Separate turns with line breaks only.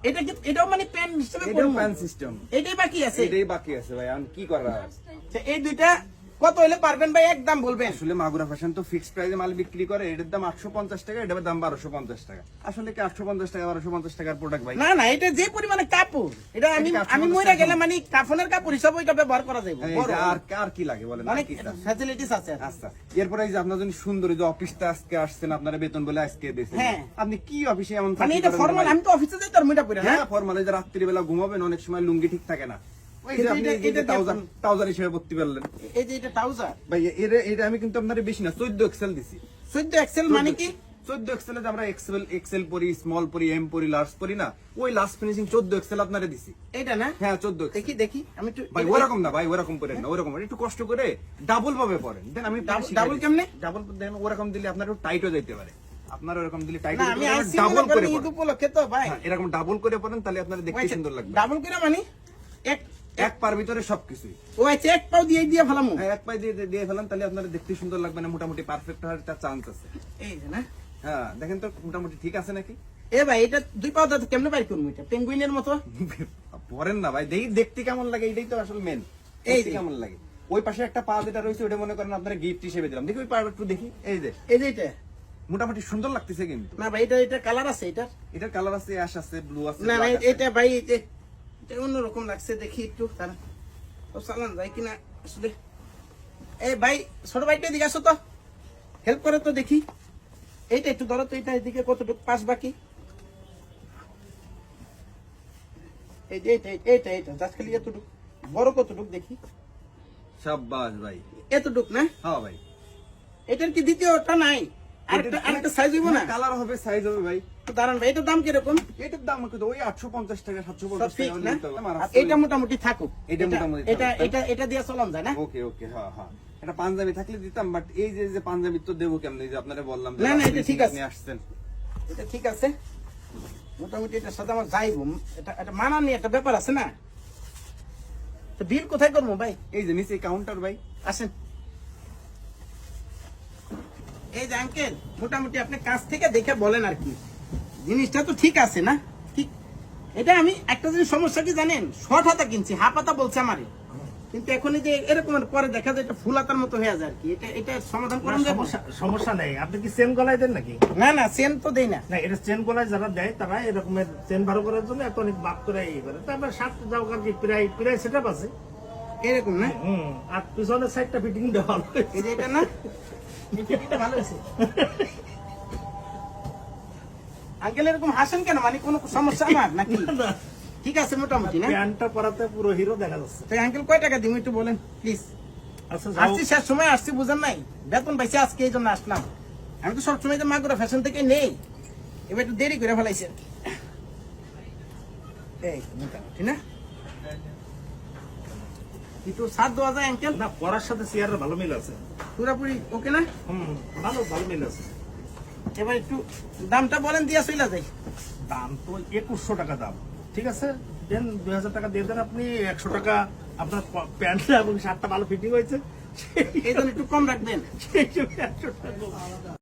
এটা কি এটাও মানে পেন হিসেবে
এটাও প্যান সিস্টেম,
এটাই বাকি আছে।
এটাই বাকি আছে ভাই, আমি কি করা।
আচ্ছা, এই দুইটা কত হলে পারবেন ভাই, একদম বলবেন।
আসলে মাগুরা ফ্যাশন তো ফিক্সড প্রাইসে মাল বিক্রি করে, এটার দাম 850 টাকা, এটার দাম 1250 টাকা। আসলে কি 850 টাকা 1250 টাকার প্রোডাক্ট ভাই?
না না, এটা যে পরিমাণে কাপড়, এটা আমি
এটা
আমি
850
মইরা গেলে মানে কাফনের কাপড় হিসাবে এটা ব্যবহার করা যাবে।
এই
বড়
যে আর কি লাগে বলেন,
মানে
আর কি চান?
ফ্যাসিলিটিস আছে।
আচ্ছা, এরপরে এই যে আপনার জন্য সুন্দর এই যে অফিসটা আজকে আসছেন, আপনারা বেতন বলে আজকে দিয়েছেন,
হ্যাঁ।
আপনি কি অফিসে এমন
মানে
থাকি
এটা
করেন
ফর্মাল,
ভাই?
আমি তো অফিসে যাই তার মুইটা পরে না।
হ্যাঁ ফর্মাল, এই যে রাত্রিবেলা ঘুমাবেন অনেক সময় লুঙ্গি ঠিক থাকে না, ওই যে
কিন্তু
আপনি
এটা-
এই যে
এটা দেখুন।
ট্রাউজার হিসেবে পড়তে পারলেন
এই যে এটা ট্রাউজার
ভাই। এটা আমি কিন্তু আপনার বেশি না 14 এক্সেল দিছি।
14 এক্সেল মানে কি?
14 এক্সেলে যে আমরা এক্সেল পরি, স্মল পরি, এম পরি, লার্জ পরি না, ওই লাস্ট ফিনিশিং 14 এক্সেল আপনারে দিছি।
এটা না?
হ্যাঁ 14 এক্সেল।
দেখি দেখি আমি একটু
ভাই ওরকম না ভাই, ওরকম পরেন না, ওরকম একটু কষ্ট করে ডাবল ভাবে পরেন, দেন আমি
ডাবল কেমনে?
ডাবল দেন, ওরকম দিলে আপনার একটু টাইটও যাইতে পারে, আপনার ওরকম দিলে টাইট
না আমি আইসি
ডাবল করে
ঈদ
পরেন।
উপলক্ষে তো ভাই।
হ্যাঁ, এরকম ডাবল করে পরেন, তাহলে আপনার দেখতে সুন্দর লাগবে।
ডাবল করে মানে এক
এক পার ভিতরে সবকিছুই,
ও আচ্ছা, এক পাও দিয়ে ফেলামু।
হ্যাঁ এক পাই দিয়ে ফেলান, তাহলে আপনার দেখতে সুন্দর লাগবে না, মোটামুটি পারফেক্ট হওয়ার একটা চান্স আছে।
এই যে না,
হ্যাঁ দেখেন তো মোটামুটি ঠিক আছে নাকি?
এ ভাই এটা দুই পাও দাঁত কেমনে বাইর করবো? এটা পেঙ্গুইনের মতো।
পরেন না ভাই, দেখতে কেমন লাগে এটাই তো আসলে মেন।
এই
এই
যে।
কেমন লাগে, ওই পাশে একটা পা যেটা রয়েছে ওটা মনে করেন আপনার গিফট হিসেবে দিলাম, দেখি ওই পা একটু দেখি, এই যে
এই যে এটা
মোটামুটি সুন্দর লাগতেছে কিন্তু।
না ভাই, এটা কালার আছে এটার।
এটার কালার আছে, অ্যাশ আছে, ব্লু আছে,
না না,
black আছে।
এটা ভাই এটা অন্যরকম লাগছে, দেখি একটু তারা চালান যায় কিনা আসলে। এই ভাই ছোট ভাইটা এদিকে আসো তো, হেল্প করে তো দেখি। এইটা একটু ধরো তো, এটা এদিকে কতটুকু পাস বাকি। এই যে এইটা জাস্ট খালি এতটুকু, বড় কতটুকু দেখি।
শাবাশ ভাই।
এতটুকু না?
হ্যাঁ ভাই,
এটার কি দ্বিতীয়টা নাই? আরেকটা সাইজ হইব না?
কালার হবে, সাইজ হবে ভাই।
তো দাঁড়ান ভাই, এটার দাম কিরকম?
এটার দাম কত? ওই 850 টাকা,
সব
750
ঠিক
টাকা
না?
নিতে হবে। আমার
আর
আসলে-
এটা মোটামুটি থাকুক।
এটা মোটামুটি
এটা
থাকুক।
এটা এটা দিয়ে চলান যায় না?
ওকে ওকে, হ্যাঁ হ্যাঁ, এটা পাঞ্জাবি থাকলে দিতাম, বাট এই যে পাঞ্জাবি তো দেবো কেমনে, এই যে আপনারা বললাম যে
না, না, এটা ঠিক আছে।
আপনি আসছেন।
এটা ঠিক আছে মোটামুটি, এটার সাথে আমার যাইব। এটা মানানি একটা ব্যাপার আছে না? তো বিল কোথায় করবো ভাই?
এই যে নিচে কাউন্টার ভাই।
আসেন। এই যে আঙ্কেল, মোটামুটি আপনি কাছ থেকে দেখে বলেন আর কি, জিনিসটা তো ঠিক আছে না? ঠিক। এটা আমি একটা জিনিস সমস্যা কি জানেন, শর্ট হাতা কিনছি, হাফ হাতা বলছে আমারে, কিন্তু এখন এই যে এরকম পরে দেখা যায় এটা ফুল হাতার মতো হয়ে যায় আর কি। এটা সমাধান করেন যাবো?
সমস্যা নেই, আপনি কি চেন গলায় দেন নাকি?
না না, সেন তো দেই না।
না, এটা চেন গলায় যারা দেয় তারা এরকমের চেন ভালো করার জন্য এত অনেক বাদ করে ইয়ে করে। তারপরে সাত যাও আর কি প্রায় সেট আপ আছে।
এরকম না?
আর পিছনের সাইডটা ফিটিং দেওয়া হলো।
এই যে এটা না, এটা ভালো হয়েছে। আঙ্কেল এরকম হাসেন কেন, মানে কোনো সমস্যা আমার নাকি?
না,
ঠিক আছে মোটামুটি না?
প্যান্টটা পরাতে পুরো হিরো দেখা যাচ্ছে।
তো আঙ্কেল কয় টাকা দিব একটু বলেন প্লিজ।
আচ্ছা
আসছি শেষ সময় আসছি, বুঝেন নাই? বেতন পাইছি আজকে, এই জন্য আসলাম। আমি তো সবসময় যে মাগুরা ফ্যাশন থেকে নেই, এবার একটু দেরি করে ফেলাইছে। এই মোটামুটি না, একটু সাথ দেওয়া যায় আঙ্কেল?
না, পরার সাথে চেয়ারের ভালো মিল আছে।
পুরোপুরি ওকে না?
ভালো মিল আছে।
এবার একটু দামটা বলেন, দিয়া চইলা যাই।
দাম তো 2100 টাকা দাম, ঠিক আছে? দেন 2000 টাকা দিয়ে দেন আপনি, 100 টাকা আপনার প্যান্টটা এবং শার্টটা ভালো ফিটিং হয়েছে,
এই জন্য একটু কম রাখবেন।
সেই জন্য 100 টাকা।